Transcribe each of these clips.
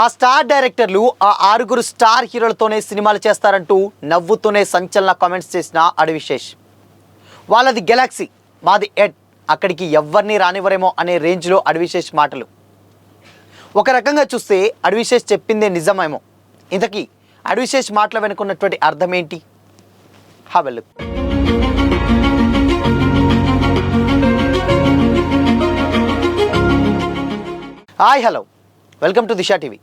ఆ స్టార్ డైరెక్టర్లు ఆ 6 స్టార్ హీరోలతోనే సినిమాలు చేస్తారంటూ నవ్వుతూనే సంచలన కామెంట్స్ చేసిన అడివిశేష్. వాళ్ళది గెలాక్సీ, మాది ఎడ్, అక్కడికి ఎవరిని రానివ్వరేమో అనే రేంజ్లో అడివిశేష్ మాటలు. ఒక రకంగా చూస్తే అడివిశేష్ చెప్పిందే నిజమేమో. ఇంతకీ అడివిశేష్ మాటల వెనుకున్నటువంటి అర్థం ఏంటి? Have a look. Hi, hello, welcome to Disha TV.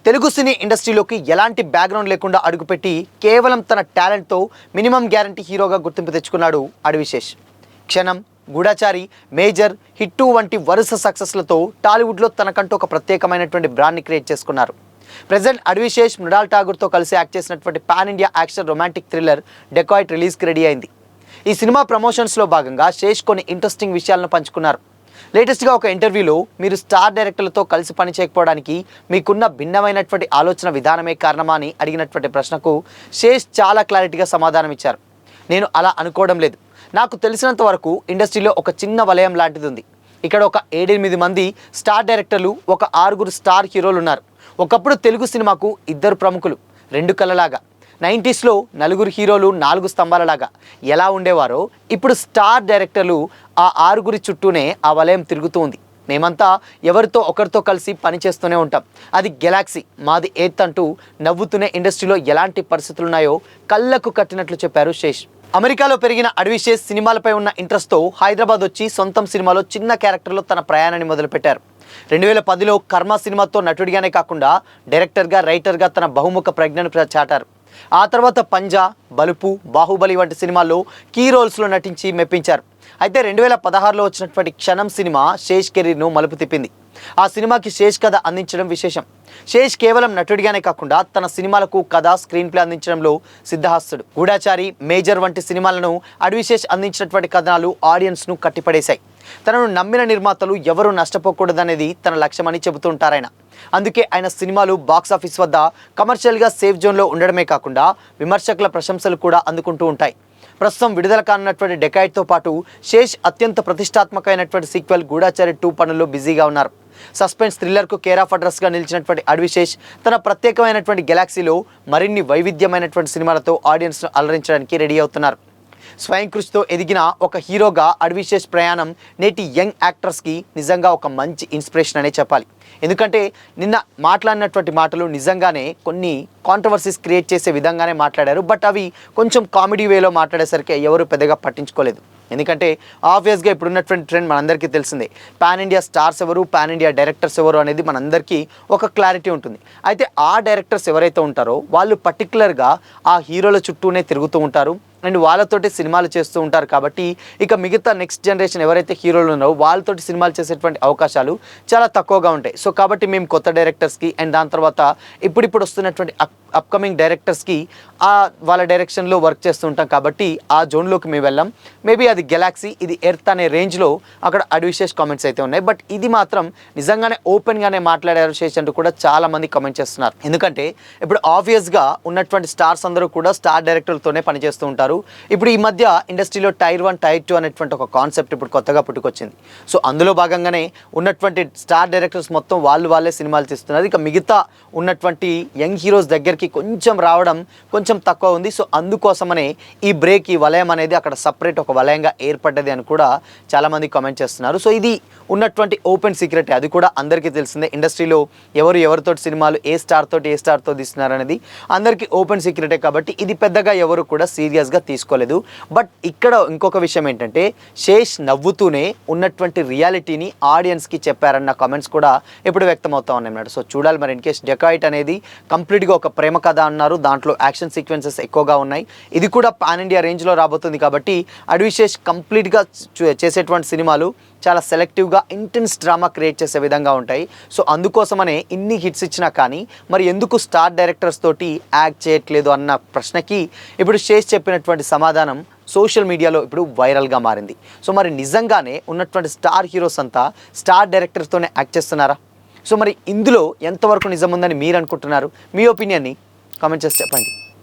Telugu cine ఇండస్ట్రీలోకి ఎలాంటి బ్యాక్గ్రౌండ్ లేకుండా అడుగుపెట్టి కేవలం తన టాలెంట్తో మినిమం గ్యారంటీ హీరోగా గుర్తింపు తెచ్చుకున్నాడు అడివిశేష్. క్షణం, గూఢచారి, మేజర్, హిట్టు వంటి వరుస సక్సెస్లతో టాలీవుడ్లో తనకంటూ ఒక ప్రత్యేకమైనటువంటి బ్రాండ్ని క్రియేట్ చేసుకున్నారు. ప్రెజెంట్ అడివిశేష్ మృణాల్ ఠాగూర్తో కలిసి యాక్ట్ చేసినటువంటి pan India action romantic thriller dacoit రిలీజ్కి రెడీ అయింది. ఈ సినిమా ప్రమోషన్స్లో భాగంగా శేష్ కొన్ని ఇంట్రెస్టింగ్ విషయాలను పంచుకున్నారు. లేటెస్ట్గా ఒక ఇంటర్వ్యూలో మీరు స్టార్ డైరెక్టర్లతో కలిసి పనిచేయకపోవడానికి మీకున్న భిన్నమైనటువంటి ఆలోచన విధానమే కారణమా అని అడిగినటువంటి ప్రశ్నకు శేష్ చాలా క్లారిటీగా సమాధానం ఇచ్చారు. నేను అలా అనుకోవడం లేదు. నాకు తెలిసినంత వరకు ఇండస్ట్రీలో ఒక చిన్న వలయం లాంటిది ఉంది. ఇక్కడ ఒక 7-8 మంది స్టార్ డైరెక్టర్లు, ఒక 6 స్టార్ హీరోలు ఉన్నారు. ఒకప్పుడు తెలుగు సినిమాకు 2 ప్రముఖులు, 2 కళ్ళలాగా. 90స్లో 4 హీరోలు 4 స్తంభాలలాగా ఎలా ఉండేవారో ఇప్పుడు స్టార్ డైరెక్టర్లు ఆ 6 చుట్టూనే ఆ వలయం తిరుగుతూ ఉంది. మేమంతా ఎవరితో ఒకరితో కలిసి పనిచేస్తూనే ఉంటాం. అది గెలాక్సీ, మాది ఎర్త్ అంటూ నవ్వుతూనే ఇండస్ట్రీలో ఎలాంటి పరిస్థితులు ఉన్నాయో కళ్ళకు కట్టినట్లు చెప్పారు శేష్. అమెరికాలో పెరిగిన అడివిశేష్ సినిమాలపై ఉన్న ఇంట్రెస్ట్తో హైదరాబాద్ వచ్చి సొంతం సినిమాలో చిన్న క్యారెక్టర్లో తన ప్రయాణాన్ని మొదలుపెట్టారు. 2010లో కర్మ సినిమాతో నటుడిగానే కాకుండా డైరెక్టర్గా, రైటర్గా తన బహుముఖ ప్రజ్ఞను చాటారు. ఆ తర్వాత పంజా, బలుపు, బాహుబలి వంటి సినిమాల్లో కీ రోల్స్లో నటించి మెప్పించారు. అయితే 2016లో వచ్చినటువంటి క్షణం సినిమా శేష్ కెరీర్ను మలుపు తిప్పింది. ఆ సినిమాకి శేష్ కథ అందించడం విశేషం. శేష్ కేవలం నటుడిగానే కాకుండా తన సినిమాలకు కథ, స్క్రీన్ ప్లే అందించడంలో సిద్ధహస్తుడు. గూఢచారి, మేజర్ వంటి సినిమాలను అడివిశేష్ అందించినటువంటి కథనాలు ఆడియన్స్ను కట్టిపడేశాయి. తనను నమ్మిన నిర్మాతలు ఎవరూ నష్టపోకూడదనేది తన లక్ష్యమని చెబుతుంటారాయన. అందుకే ఆయన సినిమాలు బాక్సాఫీస్ వద్ద కమర్షియల్గా సేఫ్ జోన్లో ఉండడమే కాకుండా విమర్శకుల ప్రశంసలు కూడా అందుకుంటూ ఉంటాయి. ప్రస్తుతం విడుదల కానున్నటువంటి డెకాయిట్తో పాటు శేష్ అత్యంత ప్రతిష్టాత్మకమైనటువంటి సీక్వెల్ గూఢచారి 2 పనుల్లో బిజీగా ఉన్నారు. సస్పెన్స్ థ్రిల్లర్కు కేర్ ఆఫ్ అడ్రస్గా నిలిచినటువంటి అడివిశేష్ తన ప్రత్యేకమైనటువంటి గెలాక్సీలో మరిన్ని వైవిధ్యమైనటువంటి సినిమాలతో ఆడియన్స్ను అలరించడానికి రెడీ అవుతున్నారు. స్వయం కృషితో ఎదిగిన ఒక హీరోగా అడివిశేష్ ప్రయాణం నేటి యంగ్ యాక్టర్స్కి నిజంగా ఒక మంచి ఇన్స్పిరేషన్ అనే చెప్పాలి. ఎందుకంటే నిన్న మాట్లాడినటువంటి మాటలు నిజంగానే కొన్ని కాంట్రవర్సీస్ క్రియేట్ చేసే విధంగానే మాట్లాడారు. బట్ అవి కొంచెం కామెడీ వేలో మాట్లాడేసరికి ఎవరు పెద్దగా పట్టించుకోలేదు. ఎందుకంటే ఆబ్వియస్గా ఇప్పుడున్నటువంటి ట్రెండ్ మనందరికీ తెలిసిందే. పాన్ ఇండియా స్టార్స్ ఎవరు, పాన్ ఇండియా డైరెక్టర్స్ ఎవరు అనేది మనందరికీ ఒక క్లారిటీ ఉంటుంది. అయితే ఆ డైరెక్టర్స్ ఎవరైతే ఉంటారో వాళ్ళు పర్టికులర్గా ఆ హీరోల చుట్టూనే తిరుగుతూ ఉంటారు అండ్ వాళ్ళతోటి సినిమాలు చేస్తూ ఉంటారు. కాబట్టి ఇక మిగతా నెక్స్ట్ జనరేషన్ ఎవరైతే హీరోలు ఉన్నారో వాళ్ళతోటి సినిమాలు చేసేటువంటి అవకాశాలు చాలా తక్కువగా ఉంటాయి. సో కాబట్టి మేము కొత్త డైరెక్టర్స్కి అండ్ దాని తర్వాత ఇప్పుడు వస్తున్నటువంటి అప్కమింగ్ డైరెక్టర్స్కి వాళ్ళ డైరెక్షన్లో వర్క్ చేస్తూ ఉంటాం. కాబట్టి ఆ జోన్లోకి మేము వెళ్ళాం. మేబీ అది గెలాక్సీ, ఇది ఎర్త్ అనే రేంజ్లో అక్కడ అడివిశేష్ కామెంట్స్ అయితే ఉన్నాయి. బట్ ఇది మాత్రం నిజంగానే ఓపెన్గానే మాట్లాడారు శేష్ అంటూ కూడా చాలామంది కామెంట్ చేస్తున్నారు. ఎందుకంటే ఇప్పుడు ఆబ్వియస్గా ఉన్నటువంటి స్టార్స్ అందరూ కూడా స్టార్ డైరెక్టర్లతోనే పనిచేస్తూ ఉంటారు. ఇప్పుడు ఈ మధ్య ఇండస్ట్రీలో టైర్ 1, టైర్ 2 అనేటువంటి ఒక కాన్సెప్ట్ ఇప్పుడు కొత్తగా పుట్టుకొచ్చింది. సో అందులో భాగంగానే ఉన్నటువంటి స్టార్ డైరెక్టర్స్ మొత్తం వాళ్ళే సినిమాలు తీస్తున్నారు. ఇక మిగతా ఉన్నటువంటి యంగ్ హీరోస్ దగ్గరికి కొంచెం రావడం కొంచెం తక్కువ ఉంది. సో అందుకోసమనే ఈ బ్రేక్, ఈ వలయం అనేది అక్కడ సపరేట్ ఒక వలయంగా ఏర్పడ్డది అని కూడా చాలామంది కామెంట్ చేస్తున్నారు. సో ఇది ఉన్నటువంటి ఓపెన్ సీక్రెట్, అది కూడా అందరికీ తెలిసిందే. ఇండస్ట్రీలో ఎవరితో సినిమాలు ఏ స్టార్తో తీస్తున్నారు అనేది అందరికీ ఓపెన్ సీక్రెటే. కాబట్టి ఇది పెద్దగా ఎవరు కూడా సీరియస్గా తీసుకోలేదు. బట్ ఇక్కడ ఇంకొక విషయం ఏంటంటే శేష్ నవ్వుతూనే ఉన్నటువంటి రియాలిటీని ఆడియన్స్కి చెప్పారన్న కామెంట్స్ కూడా ఇప్పుడు వ్యక్తమవుతా ఉన్నాయి. సో చూడాలి మరి. ఇన్ కేస్ డెకాయిట్ అనేది కంప్లీట్గా ఒక ప్రేమ కథ అన్నారు. దాంట్లో యాక్షన్ సీక్వెన్సెస్ ఎక్కువగా ఉన్నాయి. ఇది కూడా పాన్ ఇండియా రేంజ్లో రాబోతుంది. కాబట్టి అడివిశేష్ కంప్లీట్గా చేసేటువంటి సినిమాలు చాలా సెలెక్టివ్గా ఇంటెన్స్ డ్రామా క్రియేట్ చేసే విధంగా ఉంటాయి. సో అందుకోసమనే ఇన్ని హిట్స్ ఇచ్చినా కానీ మరి ఎందుకు స్టార్ డైరెక్టర్స్ తోటి యాక్ట్ చేయట్లేదు అన్న ప్రశ్నకి ఇప్పుడు శేష్ చెప్పినటువంటి సమాధానం సోషల్ మీడియాలో ఇప్పుడు వైరల్గా మారింది. సో మరి నిజంగానే ఉన్నటువంటి స్టార్ హీరోస్ అంతా స్టార్ డైరెక్టర్స్తోనే యాక్ట్ చేస్తున్నారా? సో మరి ఇందులో ఎంతవరకు నిజం ఉందని మీరు అనుకుంటున్నారు? మీ ఒపీనియన్ని కామెంట్ చేసి చెప్పండి.